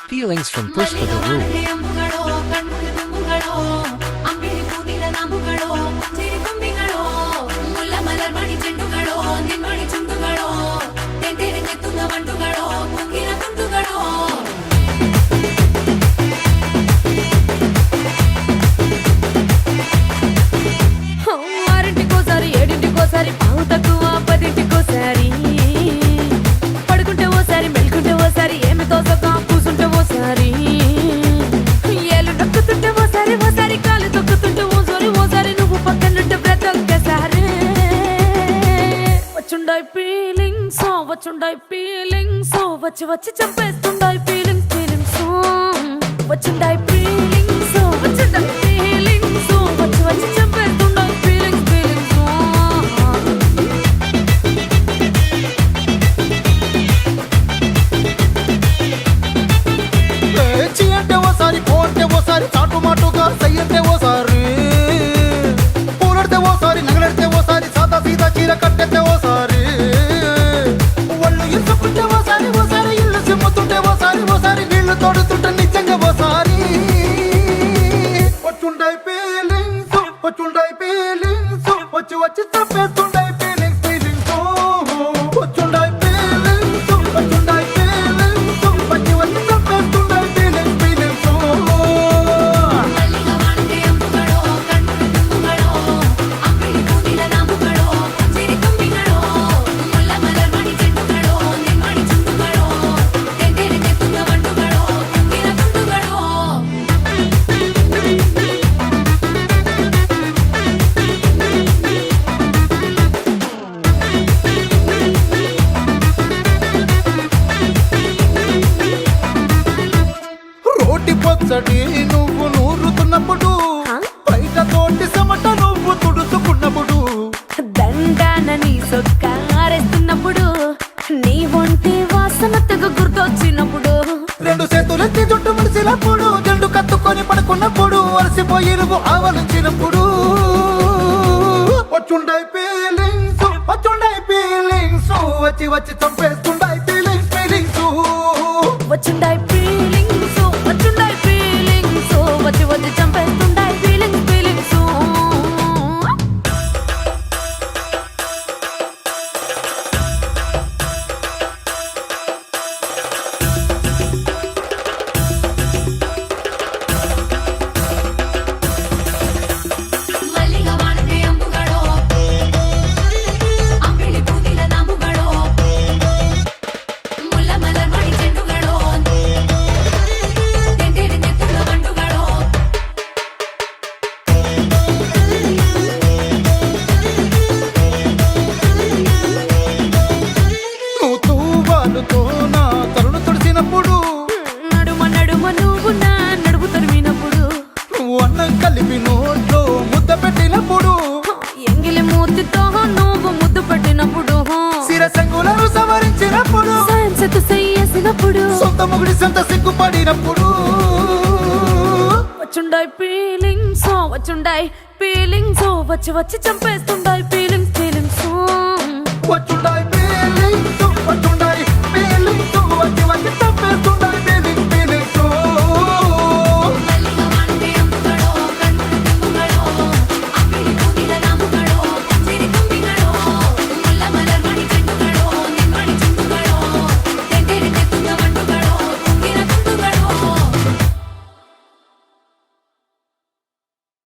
Feelings from Pushpa the Rule. వచ్చుండాయి feelings వచ్చి వచ్చి చంపేస్తుండాయి ఫీలింగ్స్ వచ్చుండాయి ఫీలింగ్స్ వచ్చుండాయి ఫీలింగ్స్ వచ్చి వచ్చి చంపేస్తుండాయి ఫీలింగ్స్ చీ అంటే ఓసారి పో అంటే ఓసారి చాటు మాటుగా సై అంటే ఓసారి పూలడితే ఓసారి నగలడితే ఓసారి సాదా సీదా చీర కట్టెతే ఓసారి ఓసారి నీళ్లు తోడుతుంటే నిజంగా ఓసారి వచ్చుండాయి ఫీలింగ్స్ వచ్చి వచ్చి తప్పేస్తుండాయి ఫీలింగ్స్ వచ్చుండాయి ఫీలింగ్స్ వచ్చి వచ్చి తప్పేస్తుండాయి ఫీలింగ్స్ పచ్చడి నువ్వు నూరుతున్నప్పుడు బయట తోటి సమట నువ్వు తుడుచుకున్నప్పుడు దండానని సొక్కారేస్తున్నప్పుడు నీ ఒంటి వాసన తెగ గుర్తొచ్చినప్పుడు రెండు చేతులెత్తి జుట్టు ముడిసినప్పుడు జండు కత్తుకొని పడుకున్నప్పుడు అలసిపోయి నువ్వు ఆవలించినప్పుడు వచ్చుండాయి ఫీలింగ్స్ వచ్చి వచ్చి చంపేస్తుండాయి ఫీలింగ్స్ వచ్చుండాయి ఫీలింగ్స్ వచ్చి వచ్చి చంపేస్తుండాయి ఫీలింగ్స్ నా తరుణు తుడిసినప్పుడు నడుమ నువ్వు నా నడుపు తరిమినప్పుడు నువ్వు అన్నం కలిపి నోట్లో ముద్ద పెట్టినప్పుడు ఎంగిలి మూతితో నువ్వు ముద్దు పెట్టినప్పుడు సిరసంగులను సవరించినప్పుడు సైన్సెతు చేసినప్పుడు సొంత ముగుడి సొంత సిగ్గుపడినప్పుడు వచ్చుండాయి ఫీలింగ్స్ వచ్చి వచ్చి చంపేస్తుండాయి ఫీలింగ్స్